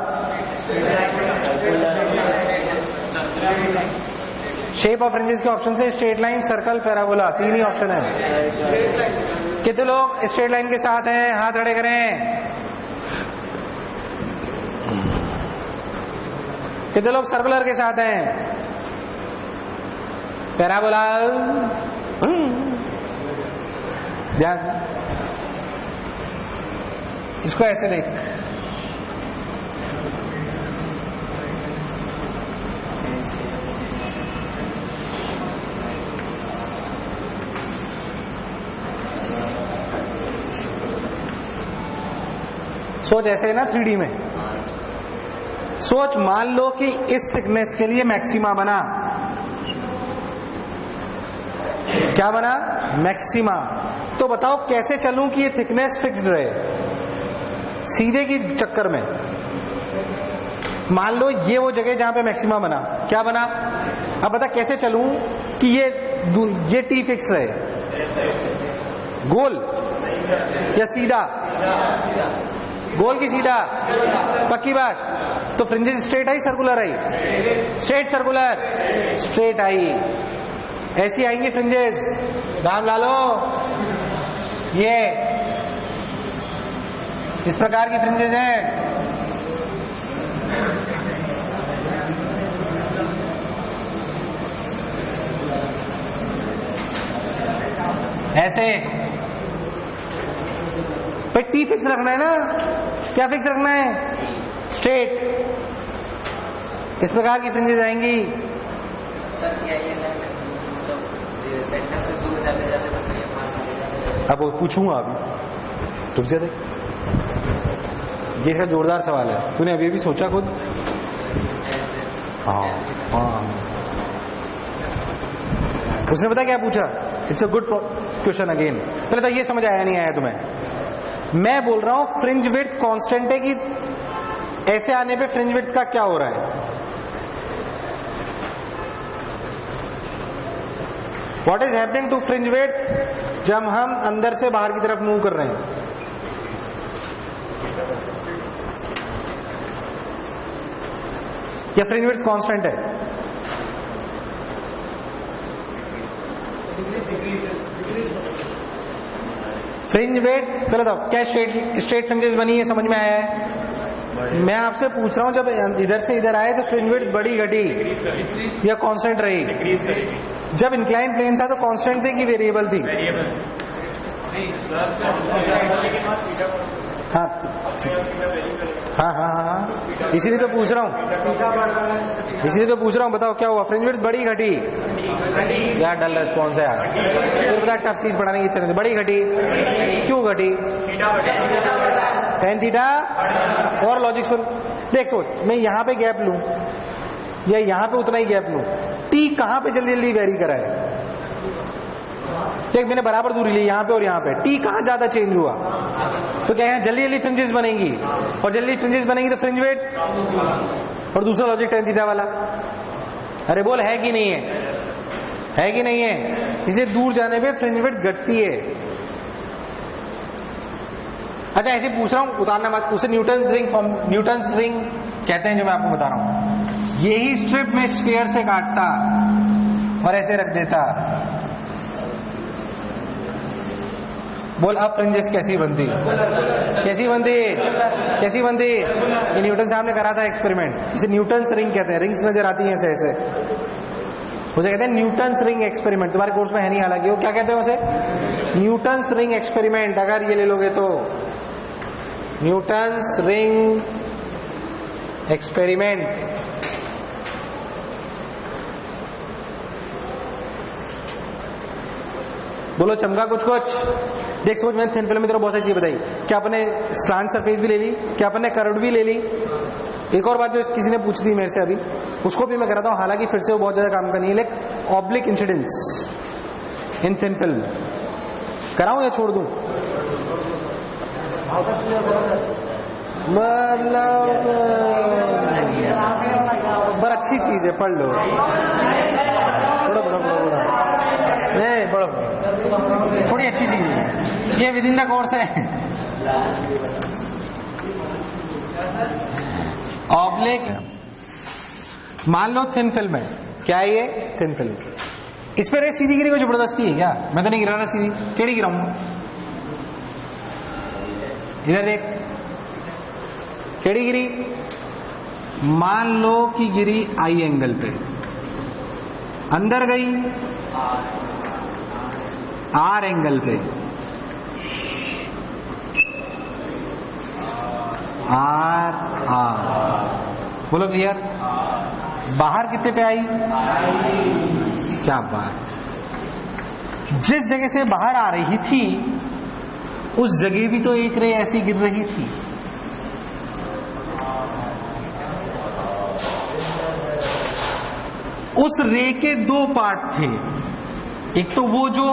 Shape of fringes के ऑप्शन से स्ट्रेट लाइन, सर्कल, पैराबोला, 3 ही ऑप्शन है। कितने लोग स्ट्रेट लाइन के साथ हैं? हाथ खड़े करें। कितने लोग सर्कुलर के साथ हैं? पैराबोला। ध्यान, इसको ऐसे देख, सोच ऐसे है ना 3D में, सोच, मान लो कि इस थिकनेस के लिए मैक्सिमा बना, क्या बना? मैक्सिमा। तो बताओ कैसे चलूं कि ये थिकनेस फिक्स्ड रहे? सीधे की चक्कर में। मान लो ये वो जगह जहां पे मैक्सिमा बना, क्या बना? अब बता कैसे चलूं कि ये टी फिक्स रहे? गोल या सीधा? गोल की सीधा? पक्की बात? तो फ्रिंजेस स्ट्रेट आई सर्कुलर आई? Straight circular? स्ट्रेट आई। ऐसी आएंगी फ्रिंजेस, नाम ला लो, ये इस प्रकार की फ्रिंजेस हैं। ऐसे भाई टी फिक्स रखना है ना? क्या फिक्स रखना है? स्ट्रेट। इस प्रकार की फ्रिंजेस आएंगी। अब वो पूछूंगा अभी, रुक जा, ये इसका जोरदार सवाल है, तूने अभी भी सोचा खुद? हाँ हाँ, उसने पता क्या पूछा? It's a good question again. पहले तो ये समझ आया नहीं आया तुम्हें? मैं बोल रहा हूं फ्रिंज विड्थ कांस्टेंट है कि ऐसे आने पे फ्रिंज विड्थ का क्या हो रहा है? What is happening to fringe width जब हम अंदर से बाहर की तरफ मूव कर रहे हैं? या फ्रिंज विड्थ कांस्टेंट है? फ्रिंज विड्थ पहले तो क्या स्ट्रेट फ्रिंजेस बनी है, समझ में आया है? मैं आपसे पूछ रहा हूं जब इधर से इधर आए तो फ्रिंज विड्थ बढ़ी घटी या कांस्टेंट रही? जब इंक्लाइन प्लेन था तो कांस्टेंट थी कि वेरिएबल थी? हाँ हाँ हाँ हाँ, इसीलिए तो पूछ रहा हूँ, बताओ क्या हुआ? फ्रिंज विड्थ बढ़ी घटी? यार डल रिस्पॉन्स है यार, फिर बता, टफ चीज पढ़ाने की इच्छा नहीं थी। बढ़ी घटी? क्यों घटी? tan theta. और लॉजिक सुन, देख सोच, मैं यहां पे गैप लूं या यहां पे उतना ही गैप लूं, टी कहां पे जल्दी जल्दी वेरी करा है? देख मैंने बराबर दूरी ली यहां पे और यहां पे, टी कहां ज्यादा चेंज हुआ? तो क्या है, जल्दी जल्दी फ्रिंजेस बनेंगी, और जल्दी फ्रिंजेस बनेंगी तो फ्रिंज विड्थ, और दूसरा लॉजिक tan थीटा वाला। अरे बोल है कि नहीं है? है कि नहीं है? इसे दूर जाने पे फ्रिंज विड्थ घटती है। अच्छा ऐसे पूछ रहा हूं, उतारना मत, उसे न्यूटन्स रिंग कहते हैं जो मैं आपको बता रहा हूं। यही स्ट्रिप में स्फीयर से काटता और ऐसे रख देता, बोल अब फ्रिंजेस कैसी बनती? कैसी बनती? कैसी बनती? ये न्यूटन साहब ने करा था एक्सपेरिमेंट, इसे न्यूटन्स रिंग कहते हैं। रिंग्स नजर आती हैं ऐसे ऐसे, उसे कहते हैं न्यूटन्स रिंग एक्सपेरिमेंट। तुम्हारे कोर्स में है नहीं हालांकि, वो क्या कहते हैं उसे? Newton's ring experiment. अगर ये ले लोगे तो न्यूटन्स रिंग एक्सपेरिमेंट। बोलो चमका कुछ कुछ? देख सोच, मैंने थिन फिल्म में तेरे बहुत सारी चीजें बताई। क्या अपने स्लांट सरफेस भी ले ली, क्या अपने कर्व्ड भी ले ली। एक और बात जो किसी ने पूछ दी मेरे से अभी, उसको भी मैं कराता हूं, हालांकि फिर से वो बहुत ज्यादा काम का नहीं है, like oblique incidence in thin film. कराऊं या छोड़ दूं? मतलब पर अच्छी चीज है, पढ़ लो। नहीं पढ़ो, थोड़ी अच्छी चीज है ये, विद इन द कोर्स है। ऑब्लिक, मान लो थिन फिल्म है, क्या है ये? Thin film. इस पर सीधी गिरी को जबरदस्ती है क्या? मैं तो नहीं गिरा रहा सीधी, टेढ़ी गिराऊंगा। इधर देख, टेढ़ी गिरी। मान लो कि गिरी आई एंगल पे, अंदर गई आर एंगल पे, आर आर, बोलो क्लियर? बाहर कितने पे आई? क्या बात! जिस जगह से बाहर आ रही थी उस जगह भी तो एक रे ऐसी गिर रही थी। उस रे के दो पार्ट थे, एक तो वो जो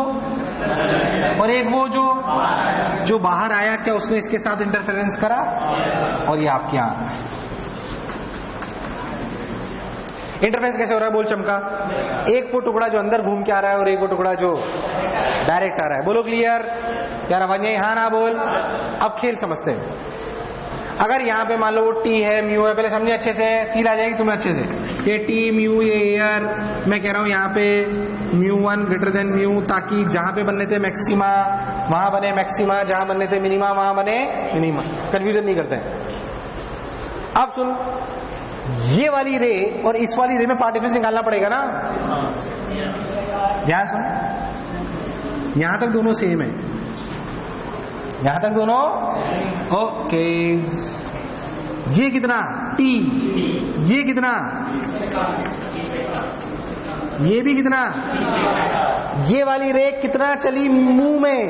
और एक वो जो बाहर आया, क्या उसने इसके साथ इंटरफेरेंस करा? और ये आपकी आंख। इंटरफेरेंस कैसे हो रहा है? बोल चमका। एक वो टुकड़ा जो अंदर घूम के आ रहा है और एक वो टुकड़ा जो डायरेक्ट आ रहा है। बोलो क्लियर? यार आवाज नहीं? हाँ ना बोल। अब खेल समझते हैं। अगर यहाँ पे मान लो टी है, म्यू है, पहले समझे अच्छे से, फील आ जाएगी तुम्हें अच्छे से। ये टी म्यू, ये एयर, मैं कह रहा हूँ यहाँ पे μ1 ग्रेटर देन म्यू, ताकि जहां पे बनने थे मैक्सिमा वहां बने मैक्सिमा, जहां बनने थे मिनिमा वहां बने मिनिमा। कंफ्यूजन नहीं करते हैं। अब सुन, ये वाली रे और इस वाली रे में पार्ट डिफरेंस निकालना पड़ेगा ना। ध्यान सुन, यहां तक दोनों सेम है, यहां तक दोनों ओके। ये कितना? टी। ये कितना? ये भी कितना? ये वाली रे कितना चली मुंह में?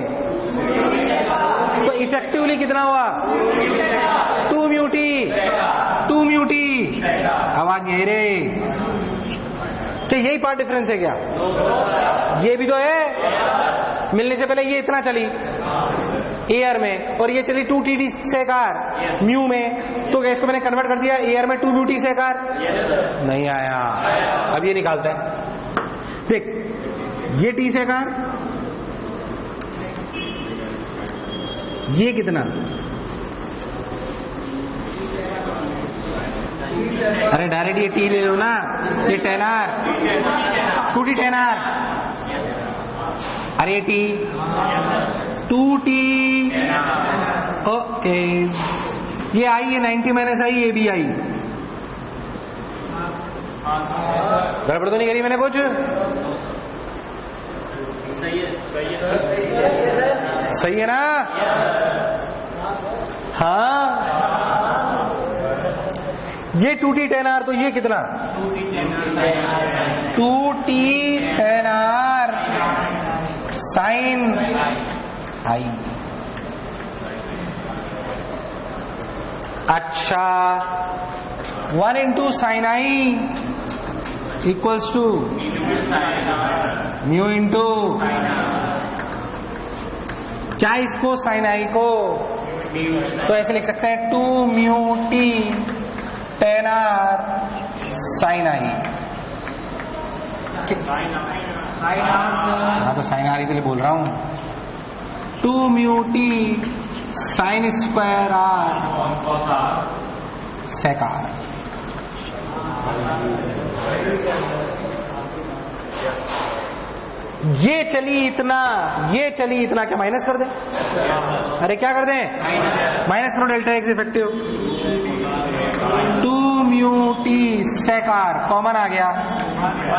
तो इफेक्टिवली कितना हुआ? 2 म्यू टी। 2 mu T. आवाज यही रे। क्या यही पार्ट डिफरेंस है क्या? ये भी तो है। मिलने से पहले ये इतना चली एयर में और ये चली 2 टी सेकार म्यू में, तो इसको मैंने कन्वर्ट कर दिया एयर में 2 म्यू टी सेकार। नहीं आया। अब ये निकालते हैं। देख, ये टी सेकार, ये कितना? अरे डायरेक्ट ये टी ले लो ना, ये 10R 2T 10R। अरे टी 2T ओके। ये आई, ये 90 माइनस आई, ये भी आई। गड़बड़ तो नहीं करी मैंने कुछ? सही है ना? हाँ, ये 2T 10R, तो ये कितना? 2T 10R साइन आई। अच्छा, 1 into sin i equals to mu into क्या? इसको sin i को तो ऐसे लिख सकते हैं 2 mu T 10R sin i। हाँ, तो sin r के लिए बोल रहा हूं। 2 mu T sine square r सेकार। ये चली इतना, ये चली इतना, क्या माइनस कर दें? अरे क्या कर दें? माइनस करो, delta X effective 2 mu T सेकार कॉमन आ गया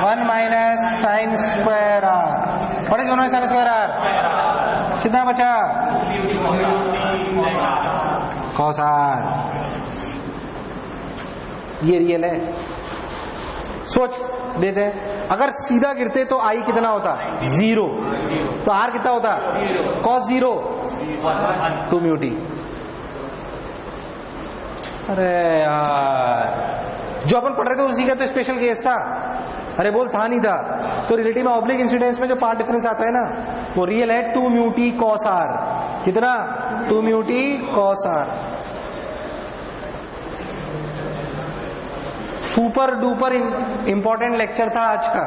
1 माइनस साइन स्क्वायर आर। पढ़े दोनों साइन स्क्वायर आर, कितना बचा? Cos R. ये रियल है। सोच देते हैं, अगर सीधा गिरते तो आई कितना होता? 0। तो आर कितना होता? Cos 0 2 mu T. अरे यार, जो अपन पढ़ रहे थे उसी का तो स्पेशल केस था। अरे बोल, था नहीं था। तो रिलेटिव ऑब्लिक इंसिडेंस में जो पार्ट डिफरेंस आता है ना, वो रियल है 2 म्यू टी कॉस आर। कितना? 2 mu T cos R. Super duper important lecture था आज का।